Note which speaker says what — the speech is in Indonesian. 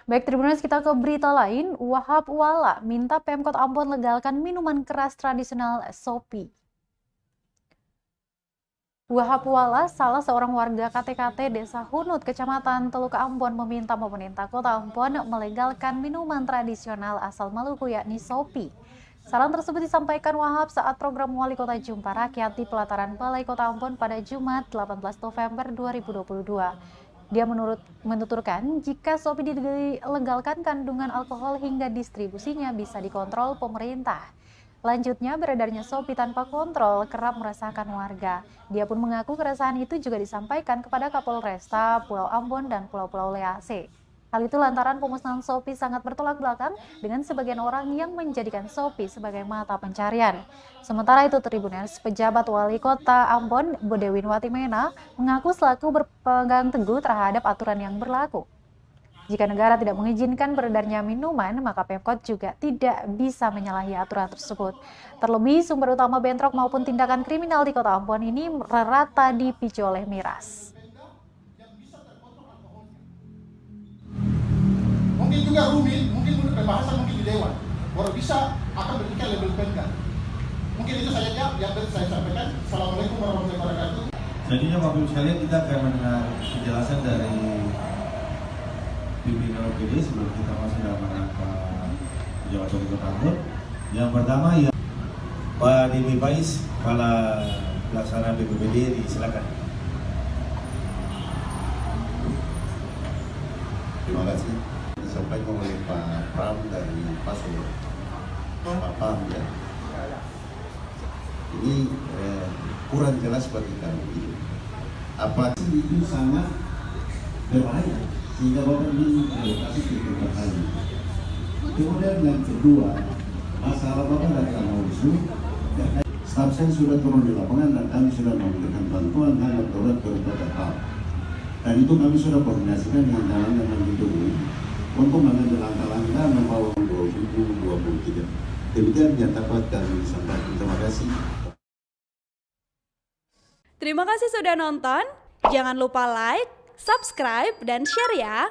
Speaker 1: Baik, Tribuners, kita ke berita lain. Wahab Wala minta Pemkot Ambon legalkan minuman keras tradisional Sopi. Wahab Wala, salah seorang warga KTKT Desa Hunut, Kecamatan Teluk Ambon, meminta pemerintah Kota Ambon melegalkan minuman tradisional asal Maluku yakni Sopi. Saran tersebut disampaikan Wahab saat program Wali Kota Jumpa Rakyat di pelataran Balai Kota Ambon pada Jumat 18 November 2022. Dia menuturkan jika Sopi dilegalkan, kandungan alkohol hingga distribusinya bisa dikontrol pemerintah. Lanjutnya, beredarnya Sopi tanpa kontrol kerap meresahkan warga. Dia pun mengaku keresahan itu juga disampaikan kepada Kapolresta Pulau Ambon dan Pulau-Pulau Lease. Hal itu lantaran pemusnahan Sopi sangat bertolak belakang dengan sebagian orang yang menjadikan Sopi sebagai mata pencarian. Sementara itu, Tribuners, pejabat Wali Kota Ambon, Bodewin Watimena, mengaku selaku berpegang teguh terhadap aturan yang berlaku. Jika negara tidak mengizinkan beredarnya minuman, maka Pemkot juga tidak bisa menyalahi aturan tersebut. Terlebih, sumber utama bentrok maupun tindakan kriminal di Kota Ambon ini rata dipicu oleh miras.
Speaker 2: Mungkin juga rumit, mungkin pembahasan mungkin di Dewan. Baru bisa akan berpikir lebih Pemda. Mungkin itu saja yang saya sampaikan. Assalamualaikum warahmatullahi wabarakatuh.
Speaker 3: Jadinya Bapak Ibu sekalian, kita akan mendengar penjelasan dari pimpinan OPD sebelum kita masuk dalam rangka pejabat wali kota Ambon. Yang pertama ya Pak Dimi Pais, Kepala Pelaksana BPBD, silakan.
Speaker 4: Terima kasih. Disampaikan oleh Pak Pram dari Paso, Pak Pram ya. Ini kurang jelas bagi kami. Apa
Speaker 3: Itu sangat berbahaya sehingga Bapak ini relokasi ke tempat lain. Kemudian yang kedua, masalah Bapak datang usul, staf saya sudah turun di lapangan dan kami sudah memberikan bantuan tanggap darurat beberapa hal. Dan itu kami sudah koordinasikan dengan jalan itu untuk mengambil langkah-langkah membawa 2023. Demikian yang dapat kami sampaikan. Terima kasih.
Speaker 5: Terima kasih sudah nonton. Jangan lupa like, subscribe, dan share ya.